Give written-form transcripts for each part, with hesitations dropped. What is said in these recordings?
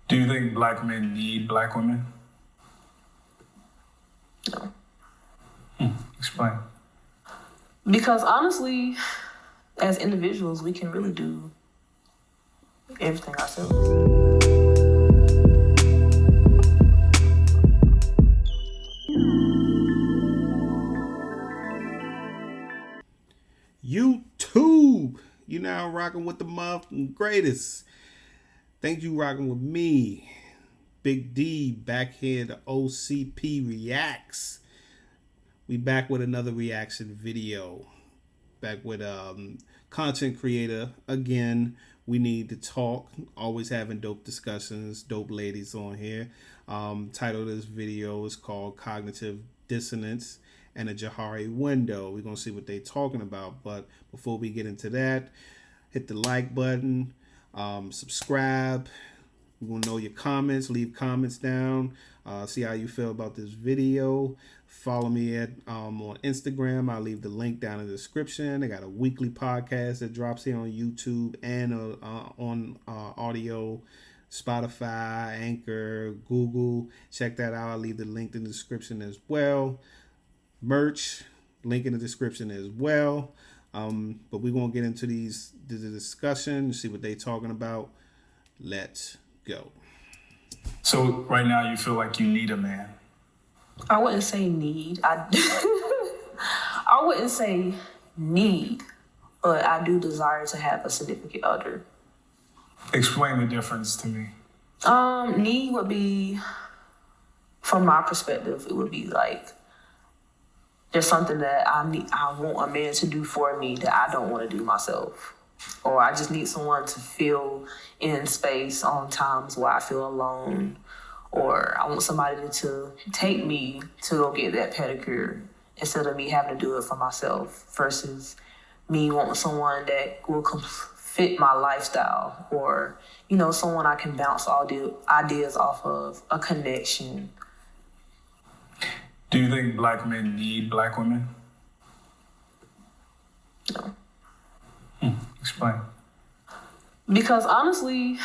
Do you think black men need black women? No. Explain. Because honestly, as individuals, we can really do everything ourselves. YouTube, you now rocking with the motherfucking greatest. Thank you rocking with me, Big D, back here. The OCP reacts. We back with another reaction video. Back with content creator again. We need to talk. Always having dope discussions, dope ladies on here. Title of this video is called Cognitive Dissonance and a Johari Window. We're gonna see what they're talking about. But before we get into that, hit the like button, subscribe. We want to know your comments. Leave comments down. See how you feel about this video. Follow me at on Instagram. I'll leave the link down in the description. I got a weekly podcast that drops here on YouTube and on audio, Spotify, Anchor, Google. Check that out. I'll leave the link in the description as well. Merch, link in the description as well. But we're going to get into the discussion, see what they're talking about. Let's go. So right now you feel like you need a man? I wouldn't say need. I wouldn't say need, but I do desire to have a significant other. Explain the difference to me. Need would be, from my perspective, it would be like there's something that I want a man to do for me that I don't want to do myself. Or I just need someone to fill in space on times where I feel alone. Or I want somebody to take me to go get that pedicure instead of me having to do it for myself, versus me wanting someone that will fit my lifestyle, or, you know, someone I can bounce all the ideas off of, a connection. Do you think black men need black women? No. Explain. Because honestly,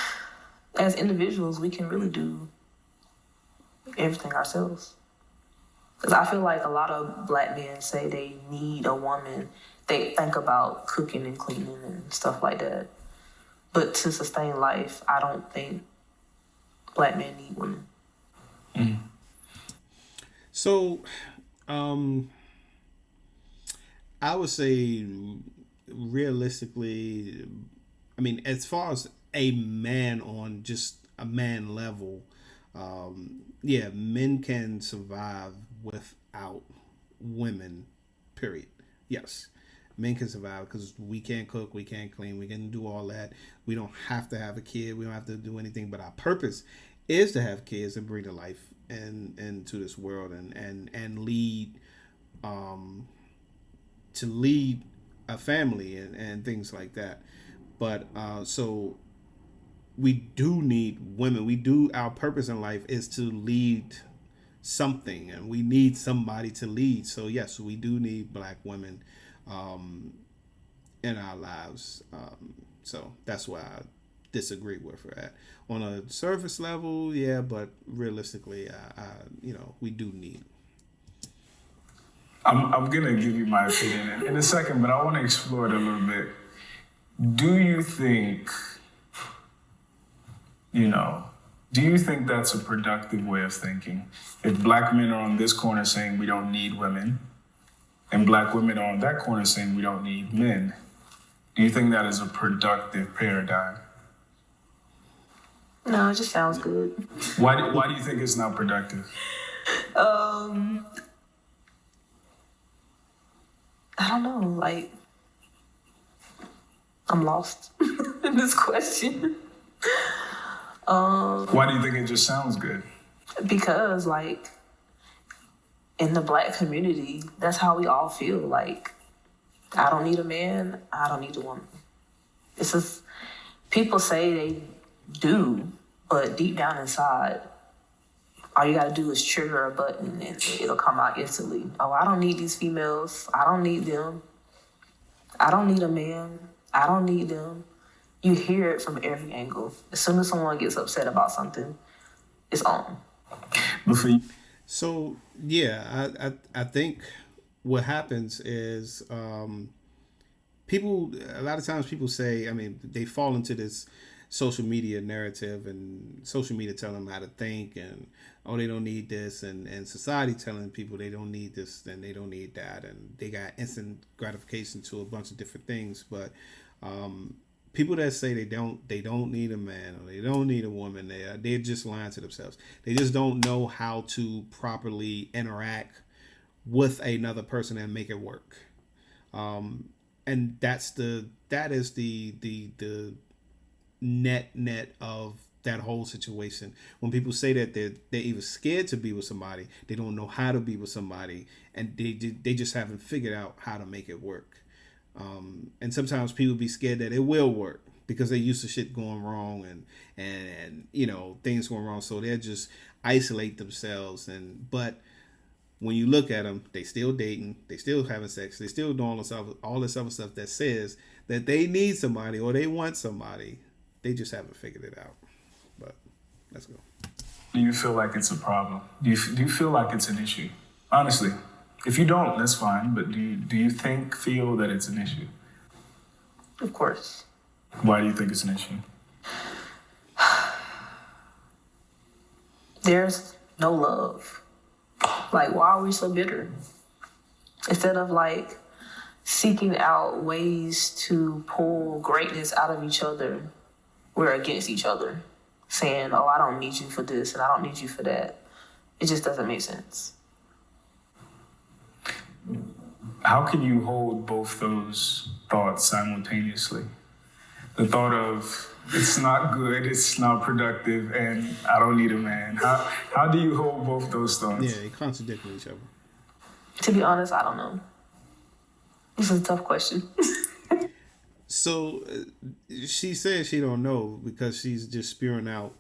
as individuals, we can really do everything ourselves. Because I feel like a lot of black men say they need a woman. They think about cooking and cleaning and stuff like that. But to sustain life, I don't think black men need women. So, I would say realistically, I mean, as far as a man on just a man level, yeah, men can survive without women, period. Yes, men can survive because we can't cook, we can't clean, we can do all that. We don't have to have a kid, we don't have to do anything, but our purpose is to have kids and bring to life and into this world and lead, to lead a family and things like that. But so we do need women. Our purpose in life is to lead something, and we need somebody to lead. So yes, we do need black women in our lives. So that's why I disagree with her at. On a surface level, yeah, but realistically, we do need. I'm gonna give you my opinion in a second, but I want to explore it a little bit. Do you think that's a productive way of thinking? If black men are on this corner saying we don't need women, and black women are on that corner saying we don't need men, do you think that is a productive paradigm? No, it just sounds good. Why do you think it's not productive? I don't know, like, I'm lost in this question. Why do you think it just sounds good? Because, like, in the black community, that's how we all feel. Like, I don't need a man, I don't need a woman. It's just, people say they do, but deep down inside, all you gotta do is trigger a button and it'll come out instantly. Oh, I don't need these females. I don't need them. I don't need a man. I don't need them. you hear it from every angle. As soon as someone gets upset about something, it's on. But for you, So yeah, I think what happens is people, a lot of times people say, I mean, they fall into this social media narrative, and social media telling them how to think, and oh, they don't need this, and society telling people they don't need this and they don't need that, and they got instant gratification to a bunch of different things. But people that say they don't need a man or they don't need a woman, they're just lying to themselves. They just don't know how to properly interact with another person and make it work. And that is the net of that whole situation. When people say that they're either scared to be with somebody, they don't know how to be with somebody, and they just haven't figured out how to make it work. And sometimes people be scared that it will work because they're used to shit going wrong and things going wrong, so they'll just isolate themselves. But when you look at them, they still dating, they still having sex, they still doing all this other stuff that says that they need somebody or they want somebody. They just haven't figured it out. But let's go. do you feel like it's a problem? Do you feel like it's an issue? Honestly, if you don't, that's fine. But do you feel that it's an issue? Of course. Why do you think it's an issue? There's no love. Like, why are we so bitter? Instead of like seeking out ways to pull greatness out of each other, we're against each other, saying, oh, I don't need you for this and I don't need you for that. It just doesn't make sense. How can you hold both those thoughts simultaneously? The thought of it's not good, it's not productive, and I don't need a man. How do you hold both those thoughts? Yeah, they contradict each other. To be honest, I don't know. This is a tough question. So she says she don't know because she's just spewing out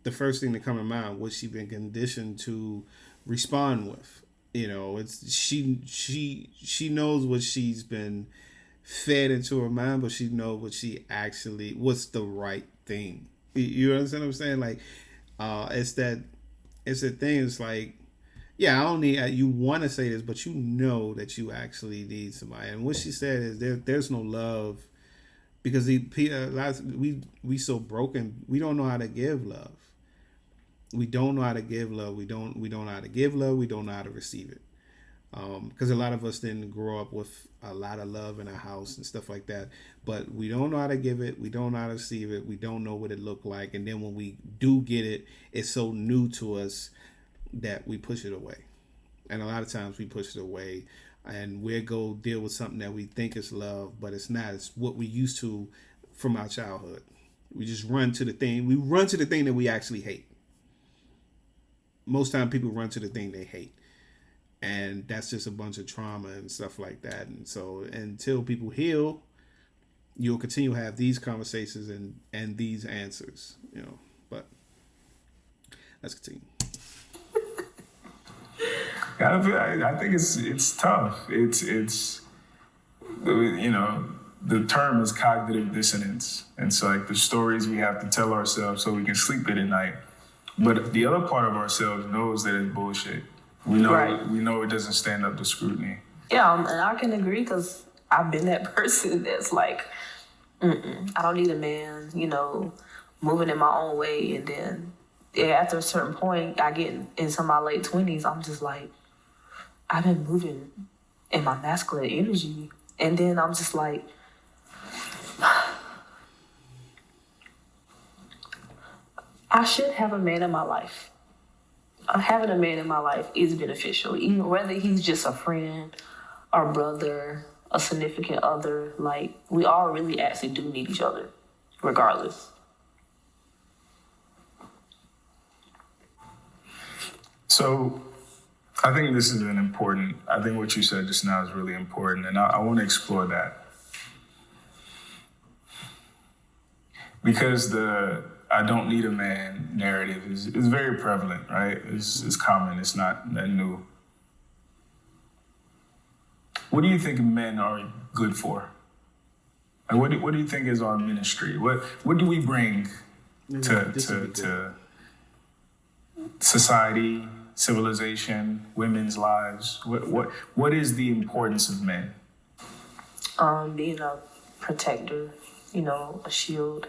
the first thing that come to mind, what she's been conditioned to respond with. It's she knows what she's been fed into her mind, but she knows what's the right thing. You understand what I'm saying? Like, it's the thing. It's like, yeah, I don't need. You want to say this, but you know that you actually need somebody. And what she said is there's no love because we so broken. We don't know how to give love. We don't know how to give love. We don't know how to give love. We don't know how to receive it. Because a lot of us didn't grow up with a lot of love in our house and stuff like that. But we don't know how to give it. We don't know how to receive it. We don't know what it looked like. And then when we do get it, it's so new to us that we push it away. And a lot of times we push it away and we'll go deal with something that we think is love, but it's not. It's what we used to from our childhood. We just run to the thing. We run to the thing that we actually hate. Most time people run to the thing they hate. And that's just a bunch of trauma and stuff like that. And so until people heal, you'll continue to have these conversations and these answers, But let's continue. I think it's tough. It's the term is cognitive dissonance. And so like the stories we have to tell ourselves so we can sleep at night. But the other part of ourselves knows that it's bullshit. We know it doesn't stand up to scrutiny. Yeah, and I can agree because I've been that person that's like, I don't need a man, moving in my own way. And then after a certain point, I get into my late 20s, I'm just like, I've been moving in my masculine energy. And then I'm just like, I should have a man in my life. Having a man in my life is beneficial, even whether he's just a friend, or brother, a significant other. Like, we all really actually do need each other, regardless. So, I think this is I think what you said just now is really important, and I want to explore that. Because the I don't need a man narrative is very prevalent, right? It's common. It's not that new. What do you think men are good for? Like, what do you think is our ministry? What do we bring to society, civilization, women's lives? What is the importance of men? Being a protector, a shield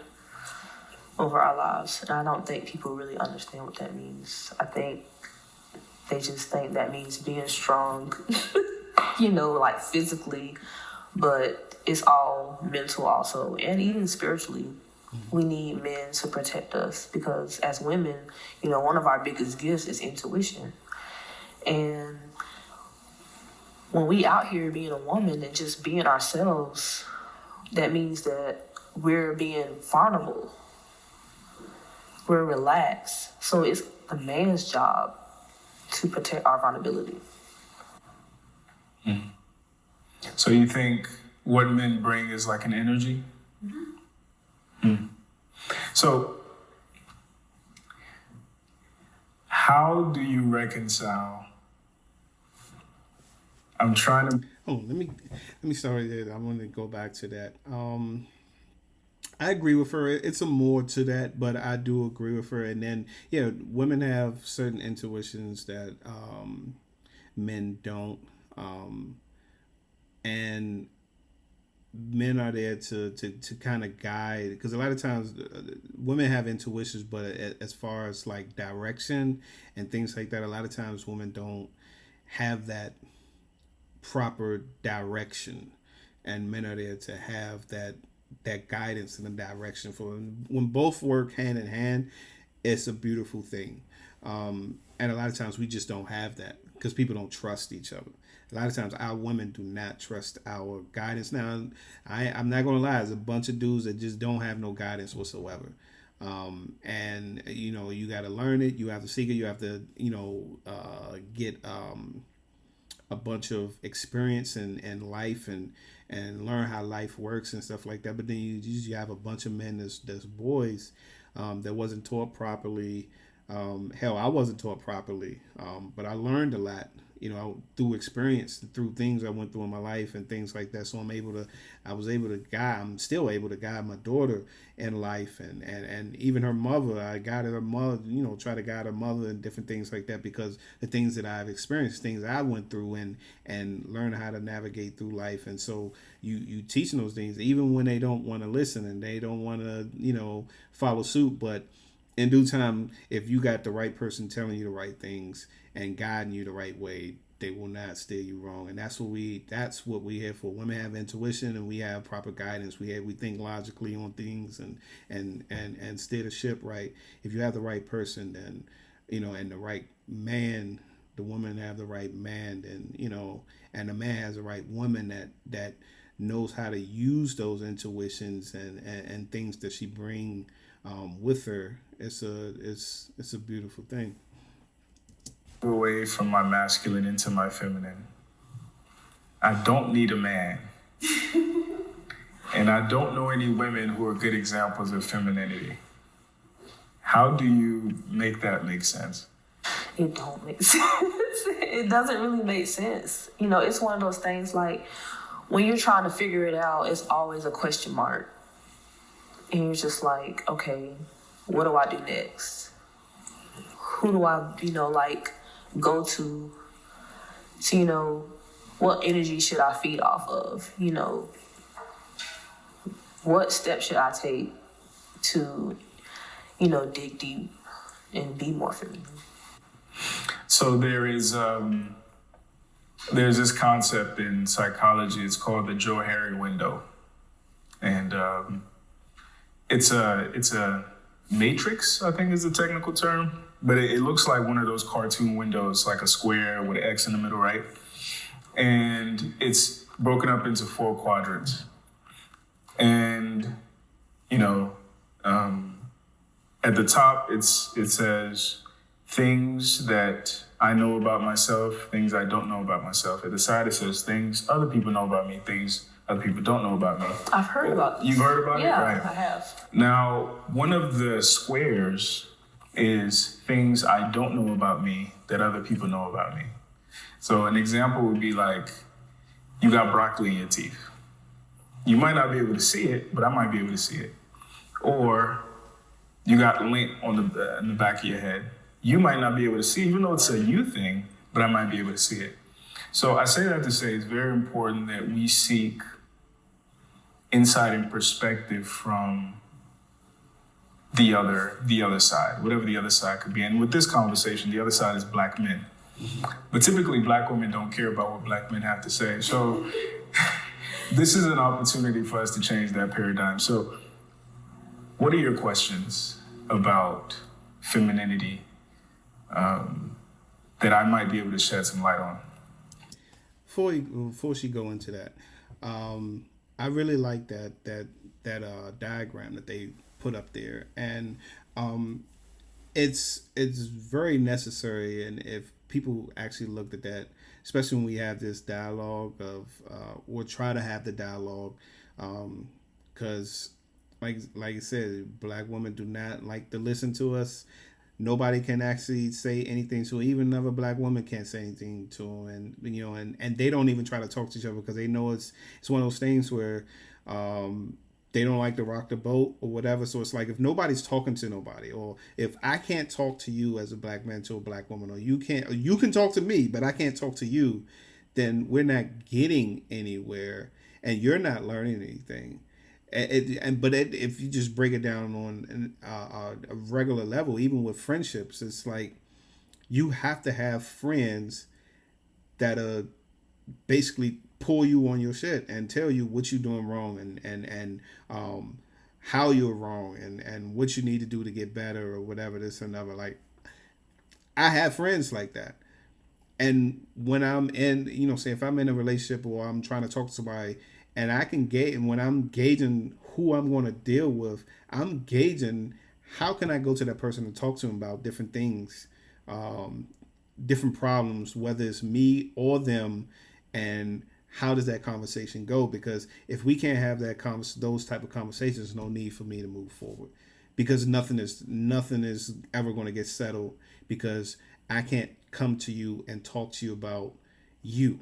over our lives. And I don't think people really understand what that means. I think they just think that means being strong, like physically, but it's all mental also, and even spiritually. We need men to protect us because as women, one of our biggest gifts is intuition. And when we out here being a woman and just being ourselves, that means that we're being vulnerable. We're relaxed. So it's the man's job to protect our vulnerability. Mm. So you think what men bring is like an energy? Mm-hmm. Mm. So how do you reconcile? I'm trying to. Oh, let me start there. I want to go back to that. I agree with her. It's a more to that, but I do agree with her. And then, yeah, women have certain intuitions that men don't, and men are there to kind of guide. Because a lot of times, women have intuitions, but as far as like direction and things like that, a lot of times women don't have that proper direction, and men are there to have that guidance and the direction for them. When both work hand in hand, it's a beautiful thing. And a lot of times we just don't have that because people don't trust each other. A lot of times our women do not trust our guidance. Now, I'm not going to lie, there's a bunch of dudes that just don't have no guidance whatsoever. And, you got to learn it. You have to seek it. You have to, get a bunch of experience in life and learn how life works and stuff like that. But then you have a bunch of men that's boys that wasn't taught properly. Hell, I wasn't taught properly, but I learned a lot, through experience, through things I went through in my life and things like that. So I'm still able to guide my daughter in life and even her mother. I guided her mother, try to guide her mother and different things like that because the things that I've experienced, things I went through and learn how to navigate through life. And so you teach them those things, even when they don't want to listen and they don't want to, follow suit. But in due time, if you got the right person telling you the right things and guiding you the right way, they will not steer you wrong. And that's what we here for. Women have intuition and we have proper guidance. We think logically on things and steer the ship right. If you have the right person, then and the right man, the woman have the right man, and the man has the right woman that knows how to use those intuitions and things that she bring with her. It's a beautiful thing. Away from my masculine into my feminine. I don't need a man. And I don't know any women who are good examples of femininity. How do you make that make sense? It don't make sense. It doesn't really make sense. It's one of those things like when you're trying to figure it out, it's always a question mark. And you're just like, okay, what do I do next? Who do I, go to, what energy should I feed off of? What steps should I take to, dig deep and be more feminine? So there's this concept in psychology. It's called the Joe Harry window. And it's a matrix, I think is the technical term. But it looks like one of those cartoon windows, like a square with an X in the middle, right? And it's broken up into 4 quadrants. And, at the top, it says things that I know about myself, things I don't know about myself. At the side, it says things other people know about me, things other people don't know about me. I've heard about this. You've heard about it? Yeah, right. I have. Now, one of the squares is things I don't know about me that other people know about me. So an example would be like, you got broccoli in your teeth. You might not be able to see it, but I might be able to see it. Or you got lint on the back of your head. You might not be able to see it, even though it's a you thing, but I might be able to see it. So I say that to say it's very important that we seek insight and perspective from the other side, whatever the other side could be. And with this conversation, the other side is black men. But typically black women don't care about what black men have to say. So this is an opportunity for us to change that paradigm. So what are your questions about femininity that I might be able to shed some light on? Before she go into that, I really like that diagram that they put up there, and it's very necessary. And if people actually looked at that, especially when we have this dialogue of or try to have the dialogue, because like I said, black women do not like to listen to us. Nobody can actually say anything to them. Even another black woman can't say anything to them, and they don't even try to talk to each other because they know it's one of those things where they don't like to rock the boat or whatever. So it's like if nobody's talking to nobody, or if I can't talk to you as a black man to a black woman, or you can talk to me, but I can't talk to you, then we're not getting anywhere, and you're not learning anything. If you just break it down on a regular level, even with friendships, it's like you have to have friends that basically pull you on your shit and tell you what you're doing wrong and how you're wrong and what you need to do to get better or whatever, this or another. Like, I have friends like that. And when I'm in, say if I'm in a relationship or I'm trying to talk to somebody, and I can gauge, and when I'm gauging who I'm going to deal with, I'm gauging how can I go to that person and talk to them about different things, different problems, whether it's me or them, and how does that conversation go? Because if we can't have those type of conversations, no need for me to move forward, because nothing is ever going to get settled, because I can't come to you and talk to you about you.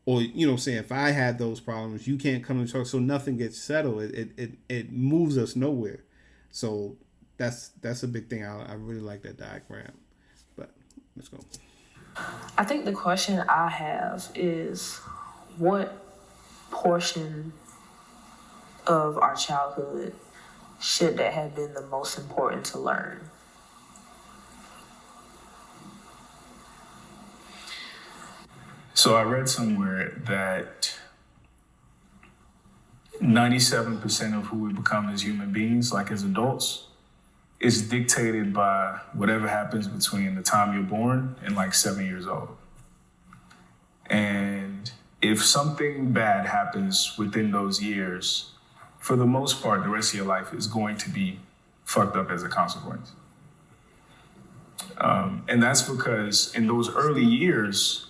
Or, if I had those problems, you can't come and talk, so nothing gets settled. It moves us nowhere. So that's a big thing. I really like that diagram. But let's go. I think the question I have is, what portion of our childhood should that have been the most important to learn? So I read somewhere that 97% of who we become as human beings, like as adults, is dictated by whatever happens between the time you're born and like 7 years old. And if something bad happens within those years, for the most part, the rest of your life is going to be fucked up as a consequence. And that's because in those early years,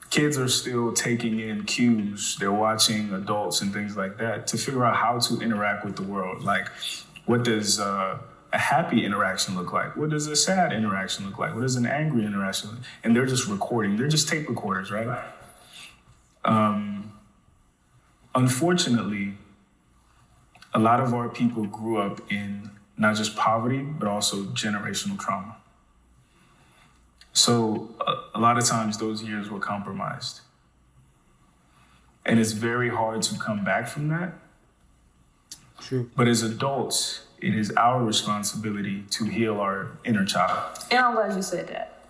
kids are still taking in cues. They're watching adults and things like that to figure out how to interact with the world. Like, what does a happy interaction look like? What does a sad interaction look like? What does an angry interaction look like? And they're just recording. They're just tape recorders, right? Unfortunately, a lot of our people grew up in not just poverty, but also generational trauma. So a lot of times those years were compromised. And it's very hard to come back from that. True. But as adults, it is our responsibility to heal our inner child. And I'm glad you said that.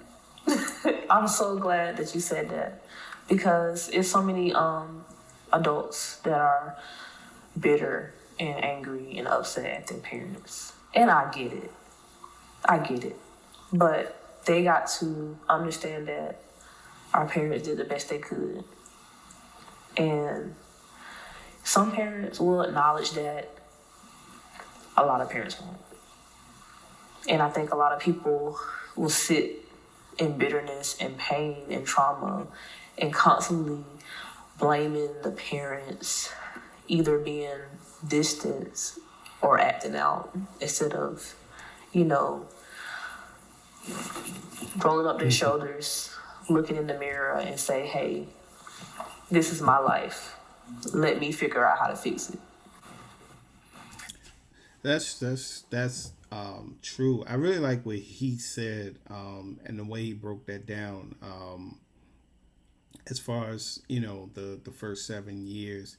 I'm so glad that you said that, because it's so many adults that are bitter and angry and upset at their parents. And I get it. But they got to understand that our parents did the best they could. And some parents will acknowledge that. A lot of parents won't. And I think a lot of people will sit in bitterness and pain and trauma and constantly blaming the parents, either being distant or acting out, instead of, rolling up their shoulders, looking in the mirror and say, hey, this is my life. let me figure out how to fix it. That's true. I really like what he said, and the way he broke that down. As far as the first 7 years,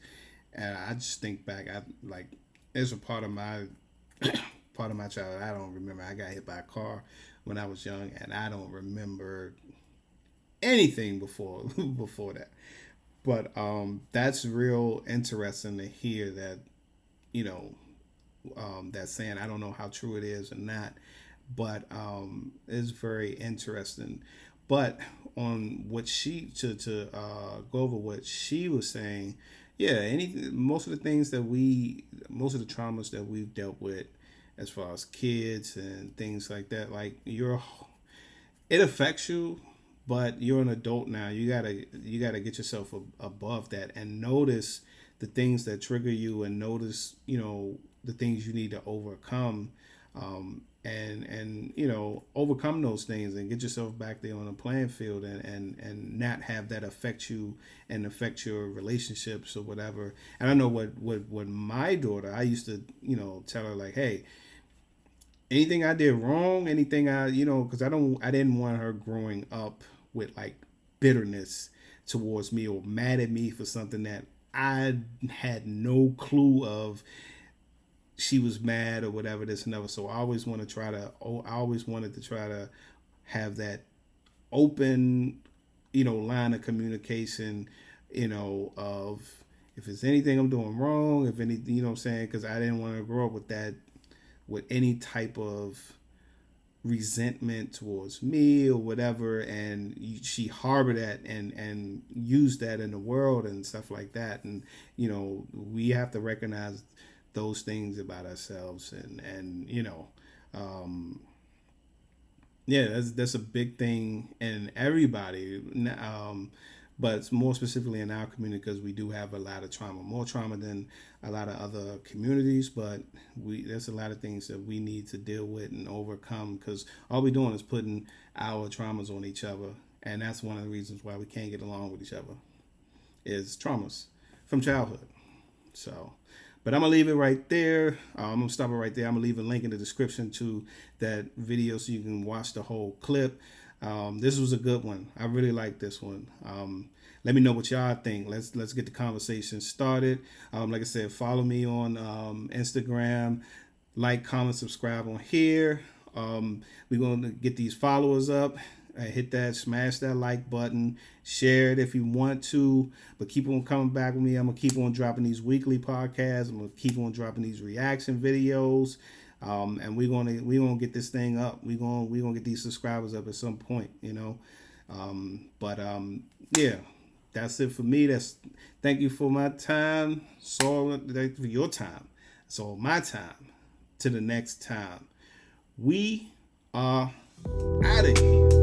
and I just think back. I like there's a part of my childhood I don't remember. I got hit by a car when I was young, and I don't remember anything before before that. But that's real interesting to hear that you know that's saying. I don't know how true it is or not, but it's very interesting. But on what she to go over what she was saying, yeah, most of the things that most of the traumas that we've dealt with, as far as kids and things like that, like it affects you, but you're an adult now. You gotta get yourself above that and notice the things that trigger you, and notice the things you need to overcome, and overcome those things and get yourself back there on the playing field, and not have that affect you and affect your relationships or whatever. And I know what my daughter, I used to tell her, like, hey, anything I did wrong, anything because I didn't want her growing up with like bitterness towards me or mad at me for something that I had no clue of. She was mad or whatever, this and that. So I always wanted to try to have that open, line of communication, of if there's anything I'm doing wrong, if anything, what I'm saying, because I didn't want to grow up with that, with any type of resentment towards me or whatever, and she harbored that and used that in the world and stuff like that. And we have to recognize those things about ourselves, and yeah, that's a big thing in everybody, but it's more specifically in our community because we do have a lot of trauma, more trauma than a lot of other communities. But there's a lot of things that we need to deal with and overcome, because all we're doing is putting our traumas on each other, and that's one of the reasons why we can't get along with each other, is traumas from childhood. So, but I'm going to leave it right there. I'm going to stop it right there. I'm going to leave a link in the description to that video so you can watch the whole clip. This was a good one. I really like this one. Let me know what y'all think. Let's get the conversation started. Like I said, follow me on Instagram. Like, comment, subscribe on here. We're going to get these followers up. Hit that, smash that like button, share it if you want to, but keep on coming back with me. I'm gonna keep on dropping these weekly podcasts. I'm gonna keep on dropping these reaction videos, and we're gonna get this thing up. We're gonna get these subscribers up at some point, yeah, that's it for me. Thank you for my time. So thank you for your time. So my time. To the next time, we are out of here.